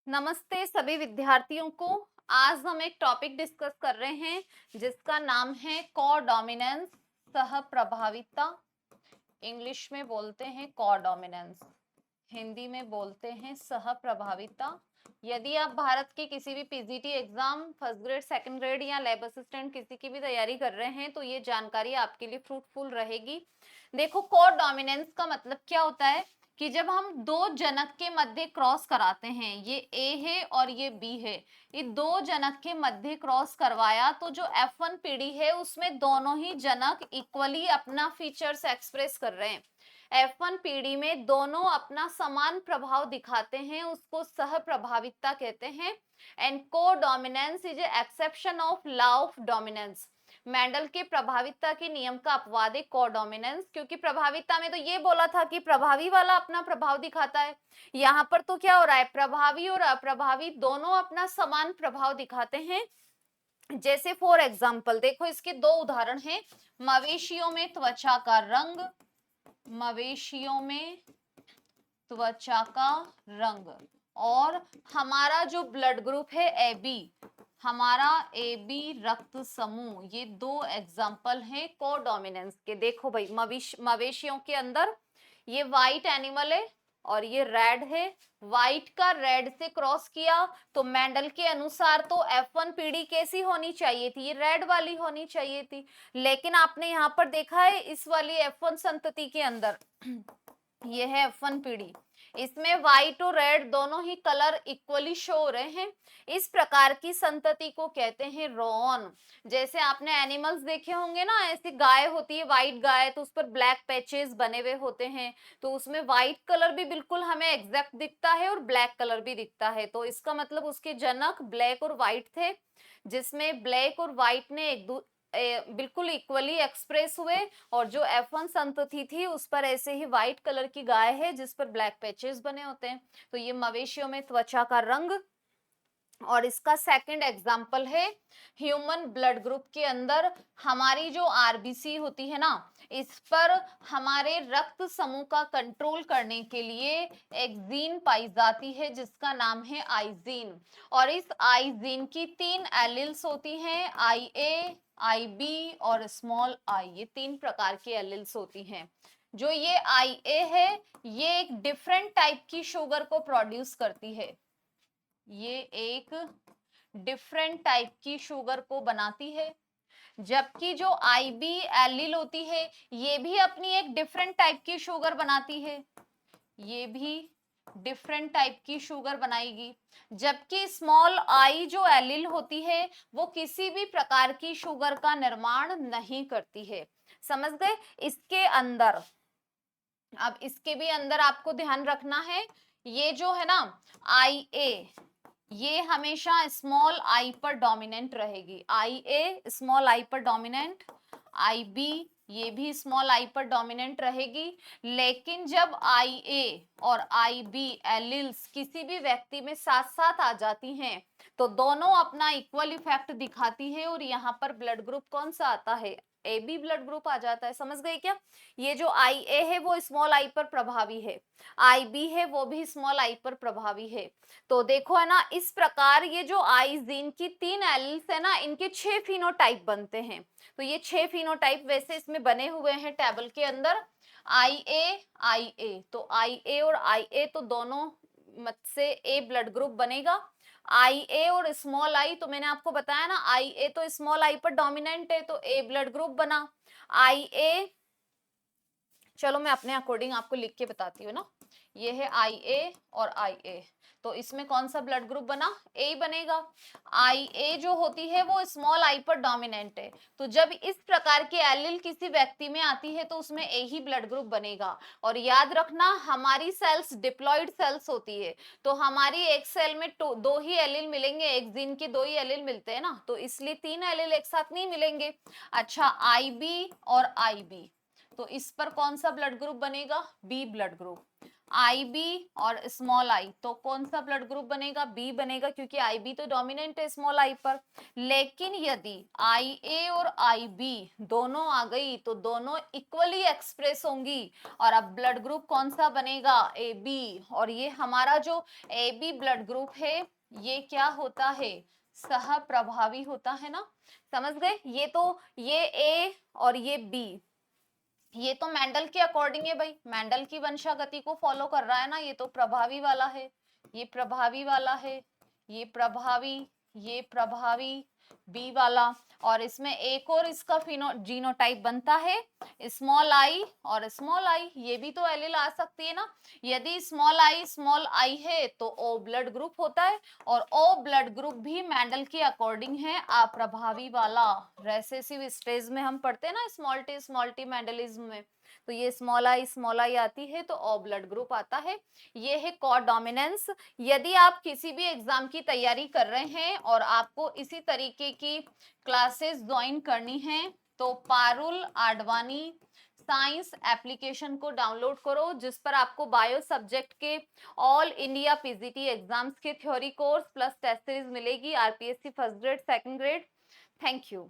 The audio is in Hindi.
नमस्ते सभी विद्यार्थियों को। आज हम एक टॉपिक डिस्कस कर रहे हैं जिसका नाम है कोडोमिनेंस, सह प्रभाविता। इंग्लिश में बोलते हैं कोडोमिनेंस, हिंदी में बोलते हैं सह प्रभाविता। यदि आप भारत के किसी भी PGT exam first grade, second grade या लैब असिस्टेंट किसी की भी तैयारी कर रहे हैं तो ये जानकारी आपके लिए फ्रूटफुल रहेगी। देखो, कोडोमिनेंस का मतलब क्या होता है कि जब हम दो जनक के मध्य क्रॉस कराते हैं, ये ए है और ये बी है, ये दो जनक के मध्य क्रॉस करवाया तो जो F1 पीढ़ी है उसमें दोनों ही जनक इक्वली अपना फीचर्स एक्सप्रेस कर रहे हैं। F1 पीढ़ी में दोनों अपना समान प्रभाव दिखाते हैं, उसको सह प्रभाविता कहते हैं। And codominance is a exception of law of dominance. Mendel के प्रभाविता के नियम का अपवाद है कोडोमिनेंस, क्योंकि प्रभाविता में तो ये बोला था कि प्रभावी वाला अपना प्रभाव दिखाता है। यहाँ पर तो क्या हो रहा है, प्रभावी और अप्रभावी दोनों अपना समान प्रभाव दिखाते हैं। जैसे फॉर एग्जाम्पल देखो, इसके दो उदाहरण हैं। मवेशियों में त्वचा का रंग, मवेशियों में त्वचा का रंग, और हमारा जो ब्लड ग्रुप है ए बी, हमारा ए बी रक्त समूह, ये दो एग्जाम्पल हैं कोडोमिनेंस के। देखो भाई, मवेशियों के अंदर ये व्हाइट एनिमल है और ये रेड है। व्हाइट का रेड से क्रॉस किया तो मेंडल के अनुसार तो F1 पीढ़ी कैसी होनी चाहिए थी, ये रेड वाली होनी चाहिए थी। लेकिन आपने यहाँ पर देखा है इस वाली F1 संतति के अंदर ये है F1 पीढ़ी, इसमें व्हाइट और रेड दोनों ही कलर इक्वली शो हो रहे हैं। इस प्रकार की संतति को कहते हैं रॉन। जैसे आपने एनिमल्स देखे होंगे ना, ऐसी गाय होती है व्हाइट गाय, तो उस पर ब्लैक पैचेस बने हुए होते हैं, तो उसमें व्हाइट कलर भी बिल्कुल हमें एग्जैक्ट दिखता है और ब्लैक कलर भी दिखता है। तो इसका मतलब उसके जनक ब्लैक और व्हाइट थे, जिसमें ब्लैक और व्हाइट ने बिल्कुल इक्वली एक्सप्रेस हुए। और जो F1 संतति थी उस पर ऐसे ही व्हाइट कलर की गाय है जिस पर ब्लैक पैचेस बने होते हैं। तो ये मवेशियों में त्वचा का रंग। और इसका सेकंड एग्जाम्पल है ह्यूमन ब्लड ग्रुप के अंदर हमारी जो आरबीसी होती है ना, इस पर हमारे रक्त समूह का कंट्रोल करने के लिए एक जीन पाई जाती है जिसका नाम है आइजीन। और इस आइजीन की तीन एलिल्स होती हैं, आई ए, आई बी और स्मॉल आई। ये तीन प्रकार की एलिल्स होती हैं। जो ये आई ए है, ये एक डिफरेंट टाइप की शुगर को प्रोड्यूस करती है, ये एक डिफरेंट टाइप की शुगर को बनाती है। जबकि जो आईबी एलिल होती है ये भी अपनी एक डिफरेंट टाइप की शुगर बनाती है, ये भी डिफरेंट टाइप की शुगर बनाएगी। जबकि स्मॉल आई जो एलिल होती है वो किसी भी प्रकार की शुगर का निर्माण नहीं करती है। समझ गए? इसके अंदर, अब इसके भी अंदर आपको ध्यान रखना है, ये जो है ना आई ए, ये हमेशा स्मॉल आई पर डोमिनेंट रहेगी। आई ए स्मॉल आई पर डोमिनेंट, आई बी ये भी स्मॉल आई पर डोमिनेंट रहेगी। लेकिन जब आई ए और आई बी एलिल्स किसी भी व्यक्ति में साथ साथ आ जाती हैं तो दोनों अपना इक्वल इफेक्ट दिखाती है। और यहाँ पर ब्लड ग्रुप कौन सा आता है, ए बी ब्लड ग्रुप आ जाता है। समझ गए क्या? ये जो आई ए है वो स्मॉल आई पर प्रभावी है, आई बी है वो भी स्मॉल आई पर प्रभावी है। तो देखो है ना, इस प्रकार ये जो आई जीन की तीन एलिल्स है ना, इनके 6 फिनोटाइप बनते हैं। तो ये 6 फिनोटाइप वैसे इसमें बने हुए हैं टेबल के अंदर। आई ए, तो आई ए और आई ए तो दोनों मत से ए ब्लड ग्रुप बनेगा। आई ए और स्मॉल आई, तो मैंने आपको बताया ना आई ए तो स्मॉल आई पर डोमिनेंट है तो ए ब्लड ग्रुप बना। आई ए, चलो मैं अपने अकॉर्डिंग आपको लिख के बताती हूँ ना, ये है आई ए और आई ए, तो इसमें कौन सा ब्लड ग्रुप बना, ए बनेगा। आई ए जो होती है वो स्मॉल आई पर डोमिनेंट है, तो जब इस प्रकार की एलिल किसी व्यक्ति में आती है तो उसमें ए ही ब्लड ग्रुप बनेगा। और याद रखना हमारी सेल्स डिप्लॉइड सेल्स होती है, तो हमारी एक सेल में दो ही एलिल मिलेंगे, एक जीन के दो ही एलिल मिलते हैं ना, तो इसलिए तीन एलिल एक साथ नहीं मिलेंगे। अच्छा, आई बी और आई बी, तो इस पर कौन सा ब्लड ग्रुप बनेगा, बी ब्लड ग्रुप। आई बी और स्मॉल आई, तो कौन सा ब्लड ग्रुप बनेगा? बी बनेगा, क्योंकि आई बी तो डोमिनेंट है स्मॉल आई पर। लेकिन यदि आई ए और आई बी दोनों आ गई तो दोनों इक्वली एक्सप्रेस होंगी, और अब ब्लड ग्रुप कौन सा बनेगा? A B. और ये हमारा जो ए बी ब्लड ग्रुप है ये क्या होता है? सह प्रभावी होता है ना। समझ गए? ये ए और ये बी, ये तो मेंडल के अकॉर्डिंग है भाई, मेंडल की वंशागति को फॉलो कर रहा है ना। ये तो प्रभावी वाला है, ये प्रभावी वाला है, ये प्रभावी, ये प्रभावी बी वाला। और इसमें एक और इसका जीनोटाइप बनता है स्मॉल आई और स्मॉल आई, ये भी तो एलील आ सकती है ना। यदि स्मॉल आई है तो ओ ब्लड ग्रुप होता है, और ओ ब्लड ग्रुप भी मेंडल के अकॉर्डिंग है अप्रभावी वाला। रेसेसिव स्टेज में हम पढ़ते हैं ना स्मॉल टी मेंडलिज्म में, तो ये स्मॉल आई आती है तो ओ ब्लड ग्रुप आता है। ये है कॉ डोमिनेंस। यदि आप किसी भी एग्जाम की तैयारी कर रहे हैं और आपको इसी तरीके की क्लासेस ज्वाइन करनी है तो पारुल आडवाणी साइंस एप्लीकेशन को डाउनलोड करो, जिस पर आपको बायो सब्जेक्ट के ऑल इंडिया पीजीटी एग्जाम्स के theory course plus test series मिलेगी, RPSC first grade second grade. Thank you.